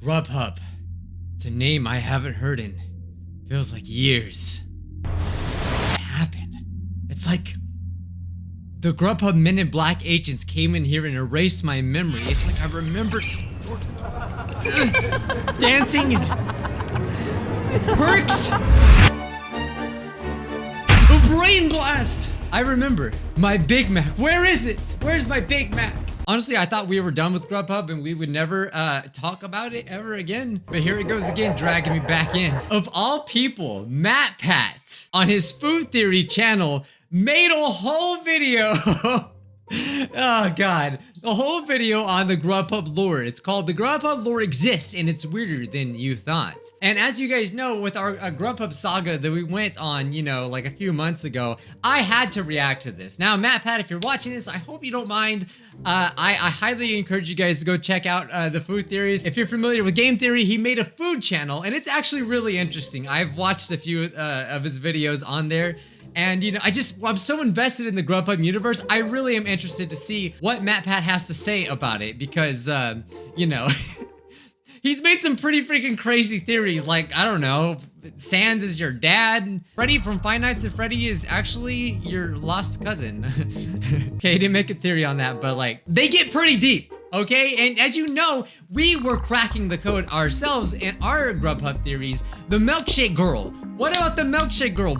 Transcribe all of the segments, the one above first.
Grubhub. It's a name I haven't heard in feels like years. What happened? It's like the Grubhub Men in Black agents came in here and erased my memory. It's like I remember some sort of dancing and perks. A brain blast. I remember my Big Mac. Where is it? Where's my Big Mac? Honestly, I thought we were done with Grubhub and we would never talk about it ever again. But here it goes again, dragging me back in. Of all people, MatPat on his Food Theory channel made a whole video. Oh God, the whole video on the Grubhub lore. It's called The Grubhub Lore Exists and It's Weirder Than You Thought. And as you guys know, with our Grubhub saga that we went on, you know, like a few months ago, I had to react to this. Now, MatPat, if you're watching this, I hope you don't mind. I highly encourage you guys to go check out the food theories. If you're familiar with game theory, he made a food channel and it's actually really interesting. I've watched a few of his videos on there. And, you know, I'm so invested in the Grubhub universe, I really am interested to see what MatPat has to say about it because, you know, he's made some pretty freaking crazy theories, like, I don't know, Sans is your dad, Freddy from Five Nights at Freddy is actually your lost cousin. Okay, he didn't make a theory on that, but, like, they get pretty deep. Okay, and as you know, we were cracking the code ourselves in our Grubhub theories. The milkshake girl. What about the milkshake girl?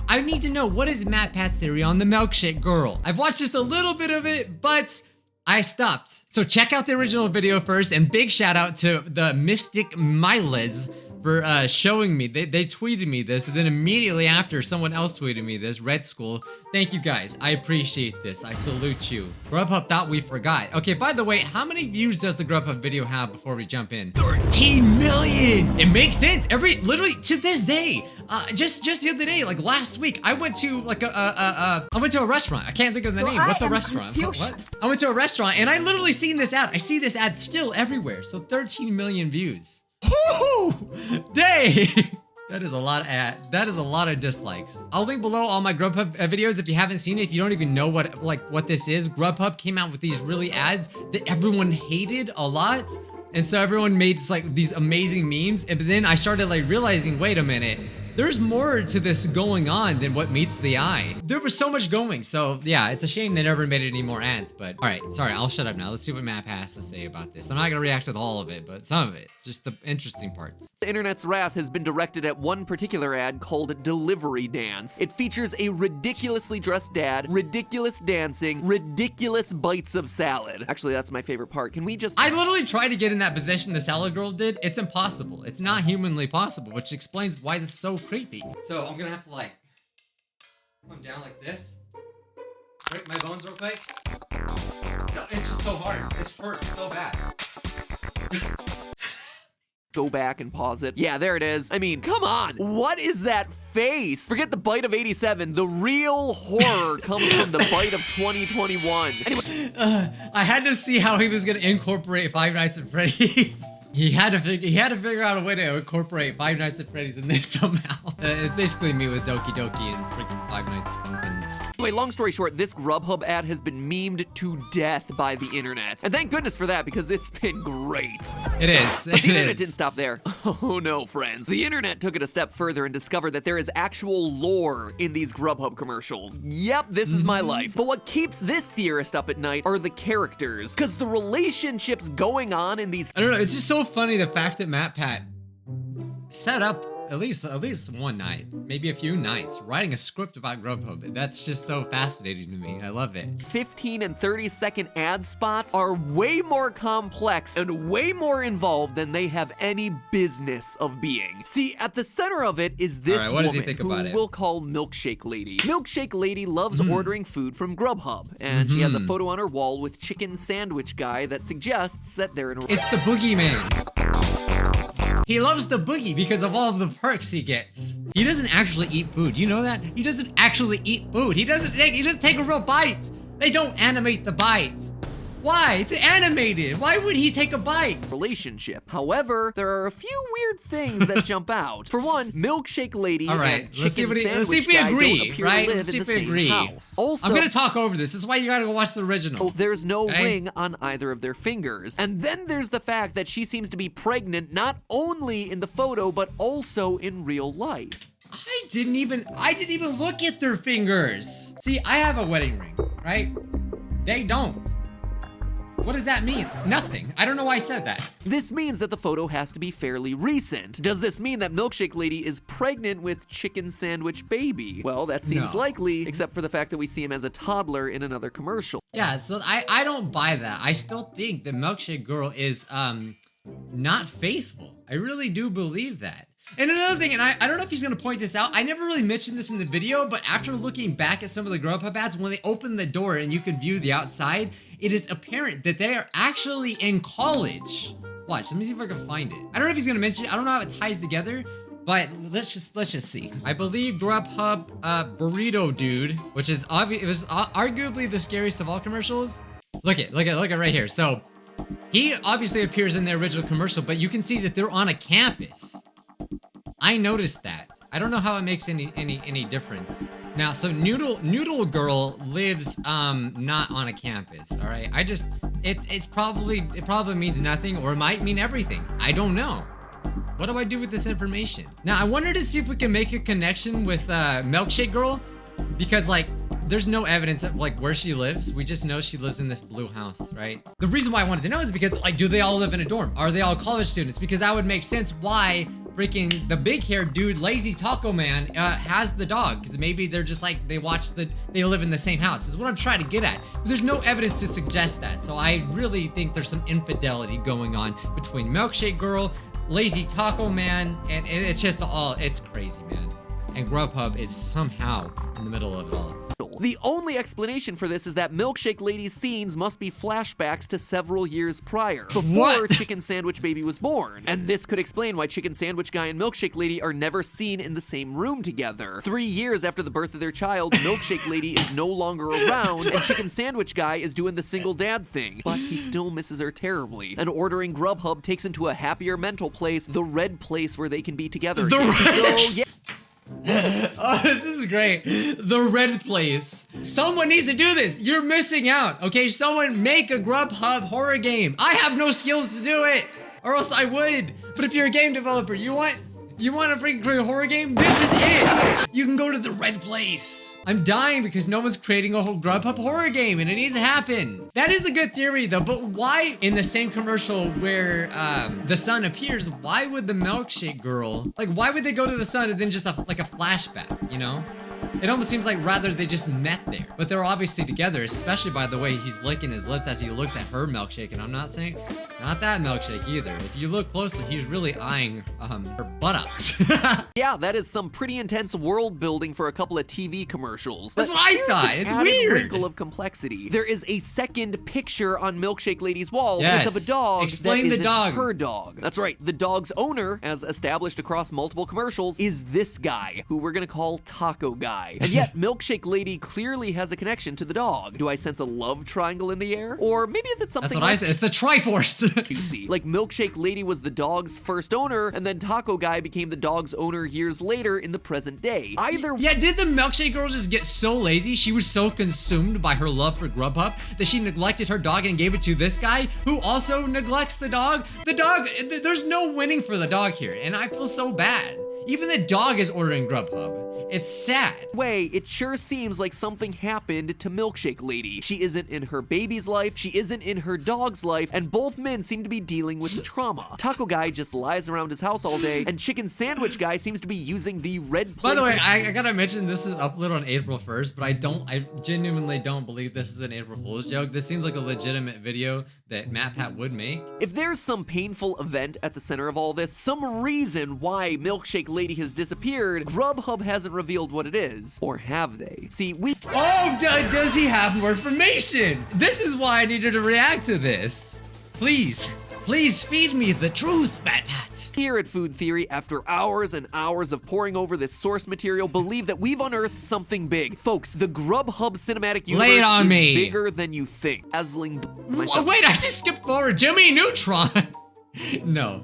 I need to know, what is MatPat's theory on the milkshake girl? I've watched just a little bit of it, but I stopped. So check out the original video first, and big shout out to the Mystic Miles for showing me. They tweeted me this, and then immediately after, someone else tweeted me this, Red School. Thank you guys, I appreciate this, I salute you. Grubhub thought we forgot. Okay, by the way, how many views does the Grubhub video have before we jump in? 13 million! It makes sense, literally to this day. Just the other day, like last week, I went to like I went to a restaurant. I can't think of the name. What's a restaurant? What? I went to a restaurant and I literally seen this ad. I see this ad still everywhere. So 13 million views. Woo! Dang! That is a lot of dislikes. I'll link below all my Grubhub videos if you haven't seen it. If you don't even know what this is, Grubhub came out with these really ads that everyone hated a lot. And so everyone made like these amazing memes. And then I started like realizing, wait a minute, there's more to this going on than what meets the eye. There was so much going, so yeah, it's a shame they never made any more ads, but all right, sorry, I'll shut up now. Let's see what Map has to say about this. I'm not gonna react to all of it, but some of it, it's just the interesting parts. The internet's wrath has been directed at one particular ad called Delivery Dance. It features a ridiculously dressed dad, ridiculous dancing, ridiculous bites of salad. Actually, that's my favorite part. Can we just— I literally tried to get in that position the salad girl did. It's impossible. It's not humanly possible, which explains why this is so creepy. So I'm gonna have to like come down like this, break my bones real quick. No, it's just so hard. This hurts so bad. Go back and pause it. Yeah, there it is. I mean, come on. What is that face? Forget the bite of 87. The real horror comes from the bite of 2021. Anyway. I had to see how he was gonna incorporate Five Nights at Freddy's. He had to figure out a way to incorporate Five Nights at Freddy's in this somehow. It's basically me with Doki Doki and freaking Five Nights Funkins. Anyway, long story short, this Grubhub ad has been memed to death by the internet. And thank goodness for that, because it's been great. It is. But the internet didn't stop there. Oh no, friends. The internet took it a step further and discovered that there is actual lore in these Grubhub commercials. Yep, this is my life. But what keeps this theorist up at night are the characters, because the relationships going on in these— I don't know, it's just so funny the fact that MatPat set up at least one night, maybe a few nights, writing a script about Grubhub. That's just so fascinating to me. I love it. 15 and 30-second ad spots are way more complex and way more involved than they have any business of being. See, at the center of it is this what does he woman think who about it? we'll call Milkshake Lady. Milkshake Lady loves ordering food from Grubhub, and she has a photo on her wall with chicken sandwich guy that suggests that they're in a— It's the boogeyman. He loves the boogie because of all of the perks he gets. He doesn't actually eat food. You know that? He doesn't actually eat food. He doesn't take a real bite. They don't animate the bites. Why? It's animated. Why would he take a bite? Relationship. However, there are a few weird things that jump out. For one, Milkshake Lady All right, and let's see Chicken if we Sandwich Guy don't agree, appear right? to live Let's see in if the we same agree. house. Also, I'm gonna talk over this. This is why you gotta go watch the original. there's no Okay? ring on either of their fingers. And then there's the fact that she seems to be pregnant not only in the photo, but also in real life. I didn't even look at their fingers. See, I have a wedding ring, right? They don't. What does that mean? Nothing. I don't know why I said that. This means that the photo has to be fairly recent. Does this mean that Milkshake Lady is pregnant with Chicken Sandwich Baby? Well, that seems No. likely, except for the fact that we see him as a toddler in another commercial. Yeah, so I don't buy that. I still think the Milkshake Girl is not faithful. I really do believe that. And another thing, and I don't know if he's gonna point this out, I never really mentioned this in the video, but after looking back at some of the Grubhub ads, when they open the door and you can view the outside, it is apparent that they are actually in college. Watch, let me see if I can find it. I don't know if he's gonna mention it, I don't know how it ties together, but let's just see. I believe Grubhub Burrito Dude, which is it was arguably the scariest of all commercials. Look at right here. So he obviously appears in the original commercial, but you can see that they're on a campus. I noticed that. I don't know how it makes any difference. Now, so Noodle Girl lives not on a campus. All right, it probably means nothing, or it might mean everything. I don't know. What do I do with this information? Now, I wanted to see if we can make a connection with Milkshake Girl, because like there's no evidence of like where she lives. We just know she lives in this blue house, right? The reason why I wanted to know is because like, do they all live in a dorm? Are they all college students? Because that would make sense why freaking the big haired dude, Lazy Taco Man, has the dog. Because maybe they're just like, they live in the same house is what I'm trying to get at. But there's no evidence to suggest that. So I really think there's some infidelity going on between Milkshake Girl, Lazy Taco Man, and it's just it's crazy, man. And Grubhub is somehow in the middle of it all. The only explanation for this is that Milkshake Lady's scenes must be flashbacks to several years prior, before What? Chicken Sandwich Baby was born. And this could explain why Chicken Sandwich Guy and Milkshake Lady are never seen in the same room together. 3 years after the birth of their child, Milkshake Lady is no longer around, and Chicken Sandwich Guy is doing the single dad thing. But he still misses her terribly. And ordering Grubhub takes him to a happier mental place, the red place where they can be together. The red. So, yeah. Oh, this is great. The red place. Someone needs to do this. You're missing out. Okay, someone make a Grubhub horror game. I have no skills to do it, or else I would. But if you're a game developer, you want a freaking create a horror game? This is it. You can go to the red place. I'm dying because no one's creating a whole Grubhub horror game, and it needs to happen. That is a good theory, though. But why, in the same commercial where the sun appears, why would the Milkshake Girl, like, why would they go to the sun and then just like a flashback? You know? It almost seems like rather they just met there. But they're obviously together, especially by the way he's licking his lips as he looks at her milkshake. And I'm not saying it's not that milkshake either. If you look closely, he's really eyeing her buttocks. Yeah, that is some pretty intense world building for a couple of TV commercials. That's But what I here's thought. an It's added weird. wrinkle of complexity. There is a second picture on Milkshake Lady's wall. Yes. It's of a dog. Explain that the isn't dog. Her dog. That's right. The dog's owner, as established across multiple commercials, is this guy, who we're gonna call Taco Guy. And yet, Milkshake Lady clearly has a connection to the dog. Do I sense a love triangle in the air? Or maybe is it something That's what I said. It's the Triforce. juicy? Like Milkshake Lady was the dog's first owner, and then Taco Guy became the dog's owner years later in the present day. Either Yeah, did the Milkshake Girl just get so lazy? She was so consumed by her love for Grubhub that she neglected her dog and gave it to this guy who also neglects the dog? The dog, there's no winning for the dog here, and I feel so bad. Even the dog is ordering Grubhub. It's sad. way, it sure seems like something happened to Milkshake Lady. She isn't in her baby's life, she isn't in her dog's life, and both men seem to be dealing with trauma. Taco Guy just lies around his house all day, and Chicken Sandwich Guy seems to be using the red By the way, place- I gotta mention this is uploaded on April 1st, but I genuinely don't believe this is an April Fool's joke. This seems like a legitimate video that MatPat would make. If there's some painful event at the center of all this, some reason why Milkshake Lady has disappeared, Grubhub hasn't revealed what it is. Or have they? See, we- Oh, does he have more information? This is why I needed to react to this. Please. Please feed me the truth, Pat. Here at Food Theory, after hours and hours of poring over this source material, believe that we've unearthed something big. Folks, the Grubhub cinematic universe is bigger than you think. Dazzling. Wait, I just skipped forward. Jimmy Neutron. No.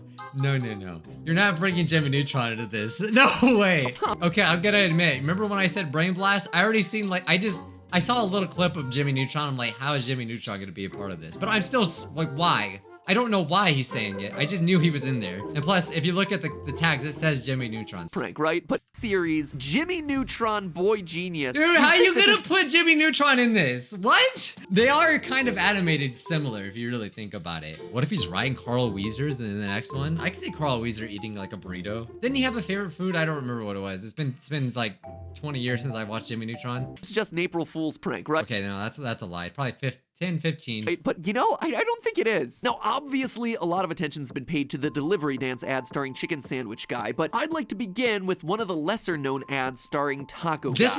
You're not bringing Jimmy Neutron into this. No way. Okay, I'm gonna admit. Remember when I said Brain Blast? I already seen like I saw a little clip of Jimmy Neutron. I'm like, how is Jimmy Neutron gonna be a part of this? But I'm still like, why? I don't know why he's saying it. I just knew he was in there. And plus, if you look at the tags, it says Jimmy Neutron. Prank, right? But series, Jimmy Neutron, boy genius. Dude, how are you gonna put Jimmy Neutron in this? What? They are kind of animated similar if you really think about it. What if he's riding Carl Weezer's in the next one? I could see Carl Weezer eating like a burrito. Didn't he have a favorite food? I don't remember what it was. It's been like 20 years since I watched Jimmy Neutron. It's just an April Fool's prank, right? Okay, no, that's a lie. Probably 10, 15. Right, but you know, I don't think it is. Now, obviously, a lot of attention's been paid to the delivery dance ad starring Chicken Sandwich Guy, but I'd like to begin with one of the lesser-known ads starring Taco Guy. This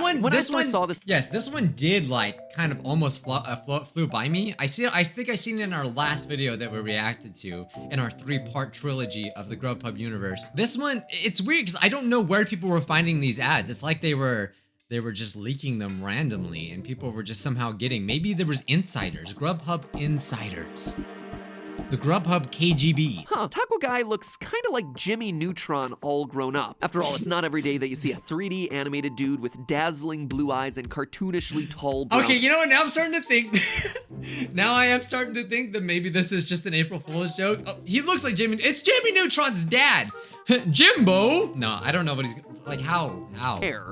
one saw this. Yes, this one did like kind of almost flew by me. I think I seen it in our last video that we reacted to in our 3-part trilogy of the Grubhub universe. This one, it's weird because I don't know where people were finding these ads. It's like they were just leaking them randomly and people were just somehow getting, maybe there was insiders, Grubhub insiders. The Grubhub KGB. Taco Guy looks kind of like Jimmy Neutron all grown up. After all, it's not every day that you see a 3D animated dude with dazzling blue eyes and cartoonishly tall brown. Okay, you know what? Now I'm starting to think. Now I am starting to think that maybe this is just an April Fool's joke. Oh, he looks like Jimmy. It's Jimmy Neutron's dad. Jimbo. No, I don't know what he's like. How?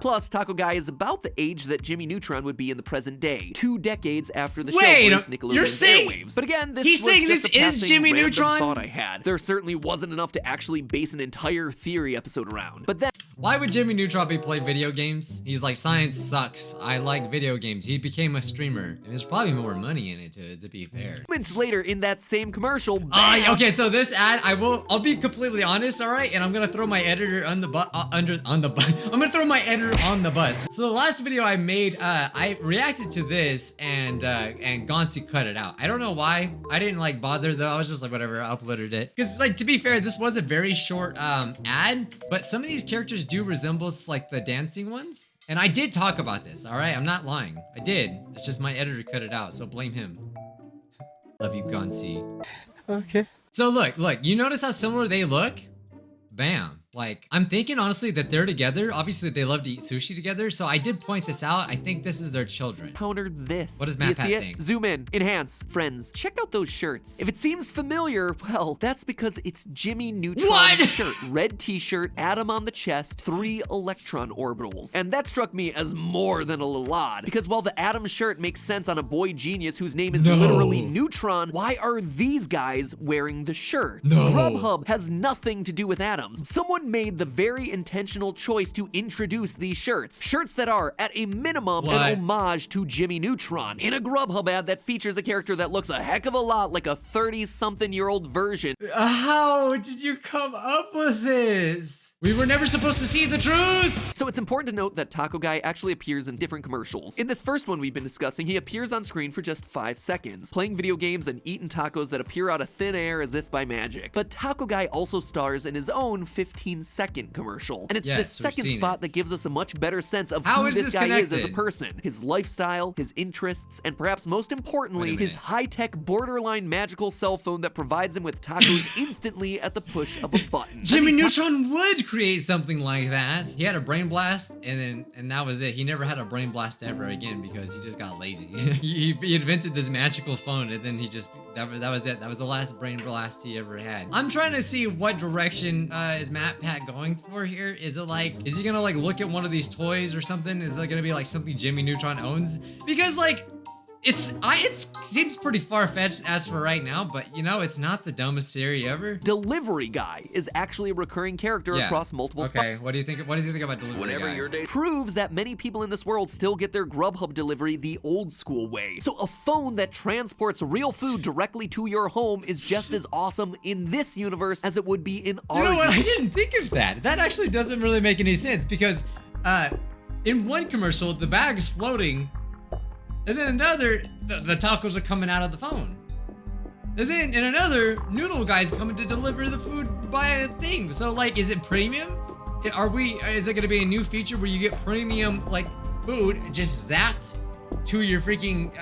Plus, Taco Guy is about the age that Jimmy Neutron would be in the present day, 2 decades after the show graced Nickelodeon's airwaves. But again, he's saying this is Jimmy Neutron. Thought I had. There certainly wasn't enough to actually base an entire theory episode around. But then, why would Jimmy Neutron be playing video games? He's like, science sucks. I like video games. He became a streamer, and there's probably more money in it to be fair. Moments later in that same commercial. Okay, so this ad, I'll be completely honest, all right, and I'm gonna throw my editor on the I'm gonna throw my editor on the bus. So the last video I made, I reacted to this, and Gonsi cut it out. I don't know why. I didn't like bother though. I was just like, whatever, I uploaded it. Because like, to be fair, this was a very short ad, but some of these characters do resemble like the dancing ones. And I did talk about this, all right? I'm not lying. I did. It's just my editor cut it out, so blame him. Love you, Gonsi. Okay. So look, you notice how similar they look? Bam. Like, I'm thinking honestly that they're together. Obviously, they love to eat sushi together. So I did point this out. I think this is their children. Counter this. What does Matt Pat see it? think? Zoom in. Enhance. Friends, check out those shirts. If it seems familiar, well, that's because it's Jimmy Neutron's shirt. Red t-shirt, atom on the chest, 3 electron orbitals. And that struck me as more than a little odd. Because while the atom shirt makes sense on a boy genius whose name is literally Neutron, why are these guys wearing the shirt? Grubhub has nothing to do with atoms. Someone made the very intentional choice to introduce these shirts. Shirts that are, at a minimum, an homage to Jimmy Neutron in a Grubhub ad that features a character that looks a heck of a lot like a 30-something-year-old version. How did you come up with this? We were never supposed to see the truth! So it's important to note that Taco Guy actually appears in different commercials. In this first one we've been discussing, he appears on screen for just 5 seconds, playing video games and eating tacos that appear out of thin air as if by magic. But Taco Guy also stars in his own 15-second commercial. And it's this second spot that gives us a much better sense of who this guy is as a person, his lifestyle, his interests, and perhaps most importantly, his high-tech, borderline magical cell phone that provides him with tacos instantly at the push of a button. Jimmy Neutron would create something like that. He had a brain blast, and that was it. He never had a brain blast ever again because he just got lazy. he invented this magical phone, and then he just that was it. That was the last brain blast he ever had. I'm trying to see what direction is Matt Pat going for here. Is he gonna like look at one of these toys or something? Is it gonna be like something Jimmy Neutron owns? Because like, it seems pretty far-fetched as for right now, but you know, it's not the dumbest theory ever. Delivery Guy is actually a recurring character across multiple spots. Okay, what do you think? What does he think about Delivery Guy? Your day proves that many people in this world still get their Grubhub delivery the old school way. So a phone that transports real food directly to your home is just as awesome in this universe as it would be in our universe. You know what? I didn't think of that. That actually doesn't really make any sense because in one commercial, the bag is floating, and then another, the tacos are coming out of the phone. And then in another, noodle guy's coming to deliver the food by a thing. So like, is it premium? Is it gonna be a new feature where you get premium like food just zapped to your freaking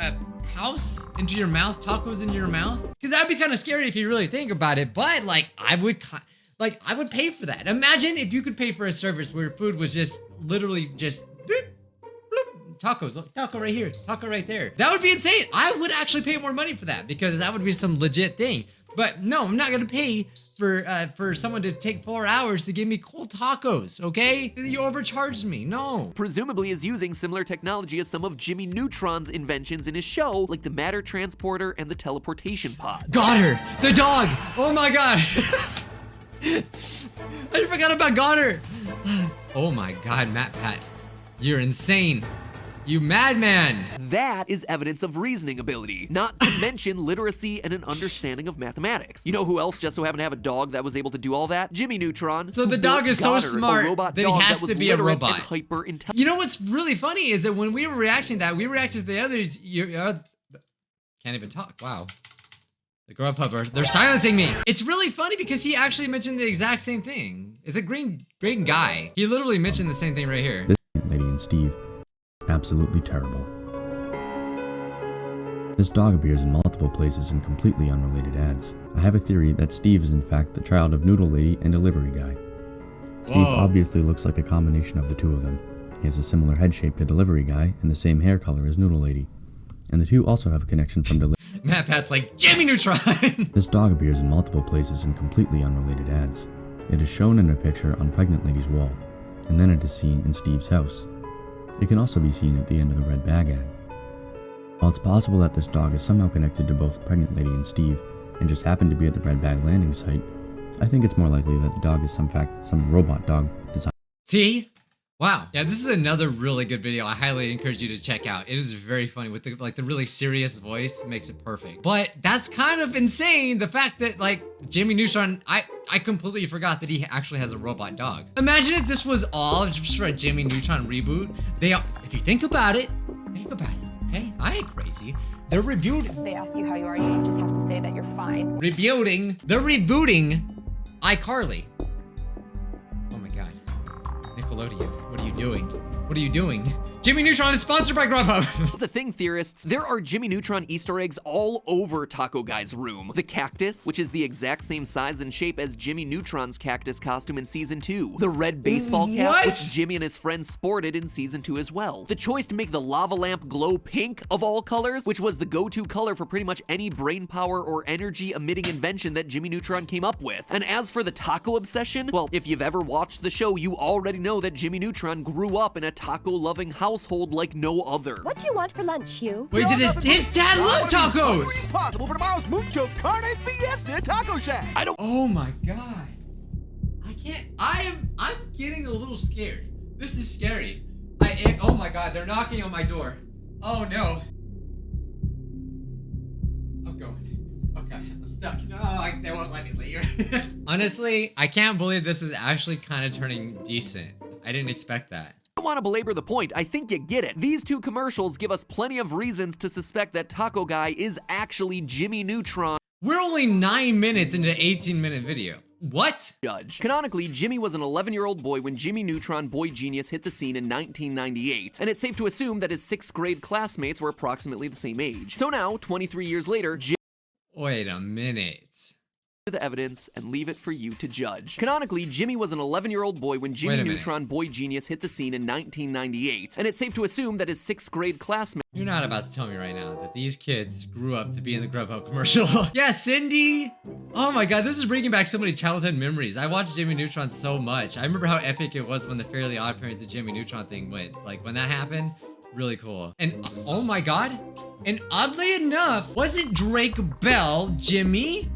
house, into your mouth, tacos into your mouth? Because that'd be kind of scary if you really think about it. But like, I would pay for that. Imagine if you could pay for a service where food was just literally just boop, bloop, tacos, look, taco right here, taco right there. That would be insane. I would actually pay more money for that because that would be some legit thing. But no, I'm not gonna pay for someone to take 4 hours to give me cold tacos, okay? You overcharged me, no. Presumably is using similar technology as some of Jimmy Neutron's inventions in his show, like the matter transporter and the teleportation pod. Got her, the dog, oh my God. I forgot about Goddard. Oh my God, Matt Pat, you're insane. You madman. That is evidence of reasoning ability, not to mention literacy and an understanding of mathematics. You know who else just so happened to have a dog that was able to do all that? Jimmy Neutron. So the dog is so Goddard, smart that he has to be a robot. You know what's really funny is that when we were reacting to that, we reacted to the others. Can't even talk. Wow. The Grubhub, they're silencing me. It's really funny because he actually mentioned the exact same thing. It's a green guy. He literally mentioned the same thing right here. This lady and Steve, absolutely terrible. This dog appears in multiple places in completely unrelated ads. I have a theory that Steve is in fact the child of Noodle Lady and Delivery Guy. Steve obviously looks like a combination of the two of them. He has a similar head shape to Delivery Guy and the same hair color as Noodle Lady. And the two also have a connection from Delivery. Matt Pat's like, Jimmy Neutron! This dog appears in multiple places in completely unrelated ads. It is shown in a picture on Pregnant Lady's wall, and then it is seen in Steve's house. It can also be seen at the end of the red bag ad. While it's possible that this dog is somehow connected to both Pregnant Lady and Steve, and just happened to be at the red bag landing site, I think it's more likely that the dog is some robot dog designed. See? Wow. Yeah, this is another really good video. I highly encourage you to check out. It is very funny with the really serious voice makes it perfect. But that's kind of insane. The fact that like Jimmy Neutron, I completely forgot that he actually has a robot dog. Imagine if this was all just for a Jimmy Neutron reboot. If you think about it, okay? I ain't crazy. They're rebooting. They ask you how you are, you just have to say that you're fine. They're rebooting iCarly. Oh my God. Nickelodeon, what are you doing? What are you doing? Jimmy Neutron is sponsored by Grubhub. The thing, theorists, there are Jimmy Neutron Easter eggs all over Taco Guy's room. The cactus, which is the exact same size and shape as Jimmy Neutron's cactus costume in Season 2. The red baseball cap, which Jimmy and his friends sported in Season 2 as well. The choice to make the lava lamp glow pink of all colors, which was the go-to color for pretty much any brain power or energy-emitting invention that Jimmy Neutron came up with. And as for the taco obsession, well, if you've ever watched the show, you already know that Jimmy Neutron grew up in a taco-loving household like no other. What do you want for lunch, Hugh? Wait, did his dad love tacos? Possible for tomorrow's Mucho Carne Fiesta Taco Shack. Oh my God. I can't, I'm getting a little scared. This is scary. Oh my God, they're knocking on my door. Oh no. I'm going. Okay, I'm stuck. No, they won't let me leave. Honestly, I can't believe this is actually kind of turning decent. I didn't expect that. I don't want to belabor the point, I think you get it. These two commercials give us plenty of reasons to suspect that Taco Guy is actually Jimmy Neutron. We're only 9 minutes into an 18-minute video. What? Judge. Canonically, Jimmy was an 11-year-old boy when Jimmy Neutron Boy Genius hit the scene in 1998, and it's safe to assume that his 6th grade classmates were approximately the same age. So now, 23 years later, Wait a minute. the evidence and leave it for you to judge. Canonically, Jimmy was an 11-year-old boy when Jimmy Neutron Boy Genius hit the scene in 1998, and it's safe to assume that his 6th grade classmate. You're not about to tell me right now that these kids grew up to be in the Grubhub commercial. Yeah, Cindy. Oh my God, this is bringing back so many childhood memories. I watched Jimmy Neutron so much. I remember how epic it was when the Fairly Odd Parents and Jimmy Neutron thing went. Like when that happened, really cool. And oh my God, and oddly enough, wasn't Drake Bell Jimmy?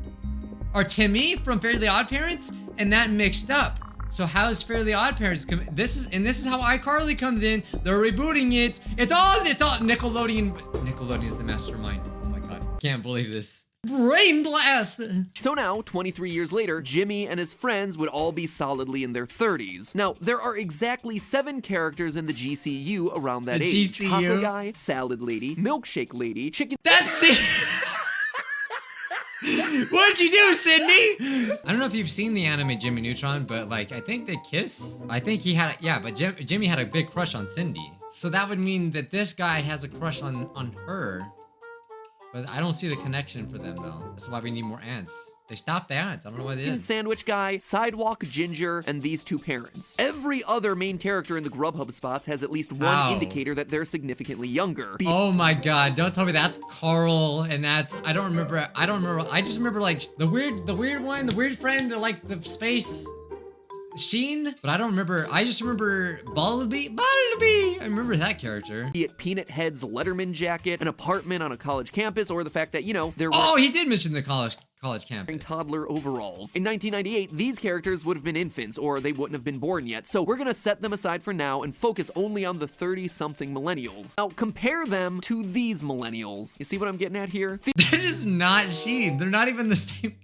Or Timmy from Fairly Odd Parents, and that mixed up. So how's Fairly Odd Parents come? This is how iCarly comes in. They're rebooting it. It's all Nickelodeon. Nickelodeon's the mastermind. Oh my God, can't believe this. Brain blast. So now, 23 years later, Jimmy and his friends would all be solidly in their 30s. Now, there are exactly 7 characters in the GCU around that age. GCU? Taco Guy, Salad Lady, Milkshake Lady, Chicken. That's it. What'd you do, Sydney? I don't know if you've seen the anime Jimmy Neutron, but like, I think they kiss. I think he had, yeah, but Jimmy had a big crush on Cindy. So that would mean that this guy has a crush on her. But I don't see the connection for them though. That's why we need more ants. They stopped the ants. I don't know why they did. Sandwich guy, sidewalk ginger, and these two parents. Every other main character in the Grubhub spots has at least one indicator that they're significantly younger. Oh my god, don't tell me that's Carl and that's I don't remember. I just remember like the weird one, the weird friend, the space Sheen, but I don't remember. I just remember Ballabee. I remember that character. Be it Peanut Head's Letterman jacket, an apartment on a college campus, or the fact that, you know, they're he did mention the college campus. Toddler overalls. In 1998, these characters would have been infants, or they wouldn't have been born yet, so we're gonna set them aside for now and focus only on the 30-something millennials. Now, compare them to these millennials. You see what I'm getting at here? That is not Sheen. They're not even the same.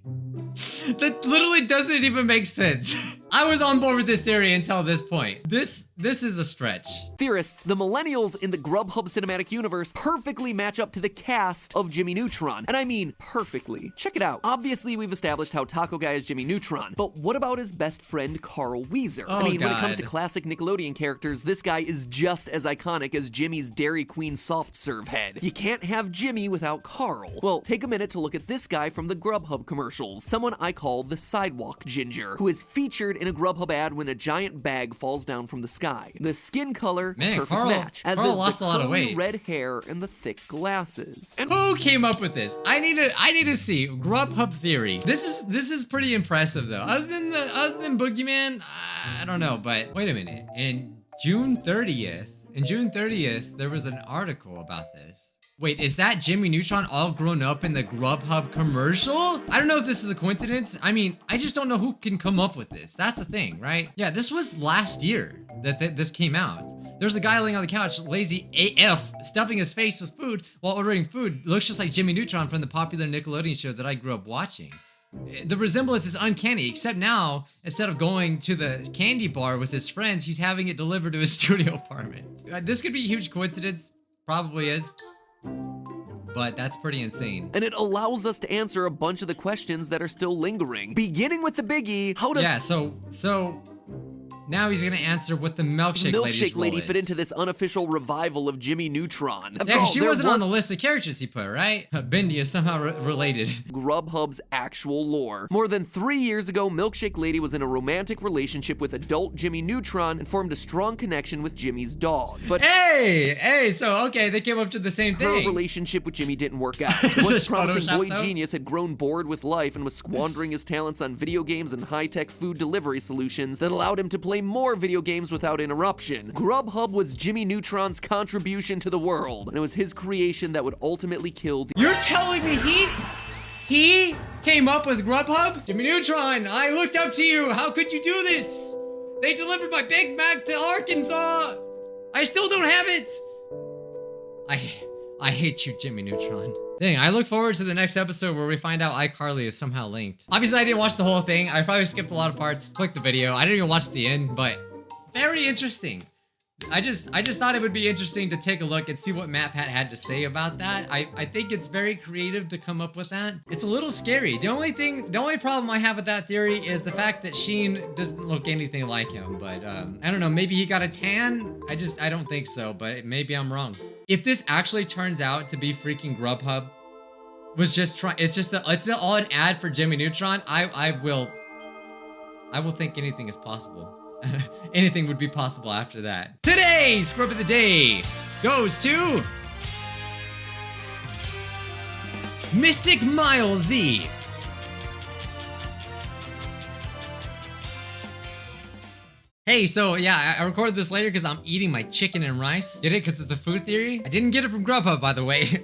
That literally doesn't even make sense. I was on board with this theory until this point. This is a stretch. Theorists, the millennials in the Grubhub cinematic universe perfectly match up to the cast of Jimmy Neutron. And I mean perfectly. Check it out. Obviously, we've established how Taco Guy is Jimmy Neutron, but what about his best friend, Carl Weezer? Oh, I mean, when it God. comes to classic Nickelodeon characters, this guy is just as iconic as Jimmy's Dairy Queen soft serve head. You can't have Jimmy without Carl. Well, take a minute to look at this guy from the Grubhub commercials, someone I call the Sidewalk Ginger, who is featured in a Grubhub ad when a giant bag falls down from the sky. The skin color, perfect match, as Carl is lost the a lot of curly weight. red hair and the thick glasses. And Who came up with this? I need to see Grubhub Theory. This is pretty impressive though. Other than Boogeyman, I don't know. But wait a minute. In June 30th, there was an article about this. Wait, is that Jimmy Neutron all grown up in the Grubhub commercial? I don't know if this is a coincidence. I mean, I just don't know who can come up with this. That's the thing, right? Yeah, this was last year that this came out. There's a guy laying on the couch, lazy AF, stuffing his face with food while ordering food. Looks just like Jimmy Neutron from the popular Nickelodeon show that I grew up watching. The resemblance is uncanny, except now, instead of going to the candy bar with his friends, he's having it delivered to his studio apartment. This could be a huge coincidence. Probably is. But that's pretty insane. And it allows us to answer a bunch of the questions that are still lingering. Beginning with the biggie, how does so now he's gonna answer what the milkshake lady fit into this unofficial revival of Jimmy Neutron? Yeah, she wasn't on the list of characters he put, right? Bendy is somehow related. Grubhub's actual lore. More than 3 years ago, Milkshake Lady was in a romantic relationship with adult Jimmy Neutron and formed a strong connection with Jimmy's dog. But so okay, they came up to the same thing. her relationship with Jimmy didn't work out. Is Once this promising Photoshop, boy though? genius had grown bored with life and was squandering his talents on video games and high-tech food delivery solutions that allowed him to play more video games without interruption. Grubhub was Jimmy Neutron's contribution to the world, and it was his creation that would ultimately kill the— You're telling me he came up with Grubhub? Jimmy Neutron, I looked up to you. How could you do this? They delivered my Big Mac to Arkansas. I still don't have it. I hate you, Jimmy Neutron. Dang, I look forward to the next episode where we find out iCarly is somehow linked. Obviously, I didn't watch the whole thing. I probably skipped a lot of parts. Click the video. I didn't even watch the end, but very interesting. I just thought it would be interesting to take a look and see what MatPat had to say about that. I think it's very creative to come up with that. It's a little scary. The only problem I have with that theory is the fact that Sheen doesn't look anything like him. But I don't know, maybe he got a tan? I don't think so, but maybe I'm wrong. If this actually turns out to be freaking Grubhub, it's all an ad for Jimmy Neutron, I will think anything is possible. Anything would be possible after that. Today's Scrub of the Day goes to Mystic Mile Z. Hey, so yeah, I recorded this later because I'm eating my chicken and rice. Get it? Because it's a food theory. I didn't get it from Grubhub, by the way.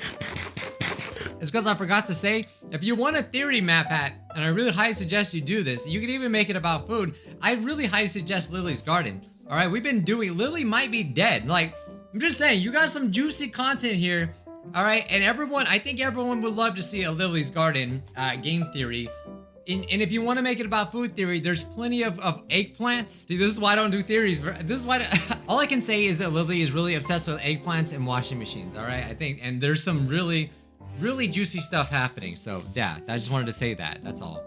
It's because I forgot to say, if you want a theory map hat, and I really highly suggest you do this, you can even make it about food. I really highly suggest Lily's Garden. All right, we've been doing, Lily might be dead. Like, I'm just saying, you got some juicy content here. All right, and I think everyone would love to see a Lily's Garden game theory. And if you want to make it about food theory, there's plenty of eggplants. See, this is why I don't do theories. This is why, all I can say is that Lily is really obsessed with eggplants and washing machines, all right? I think, and there's some really really juicy stuff happening. So yeah, I just wanted to say that. That's all.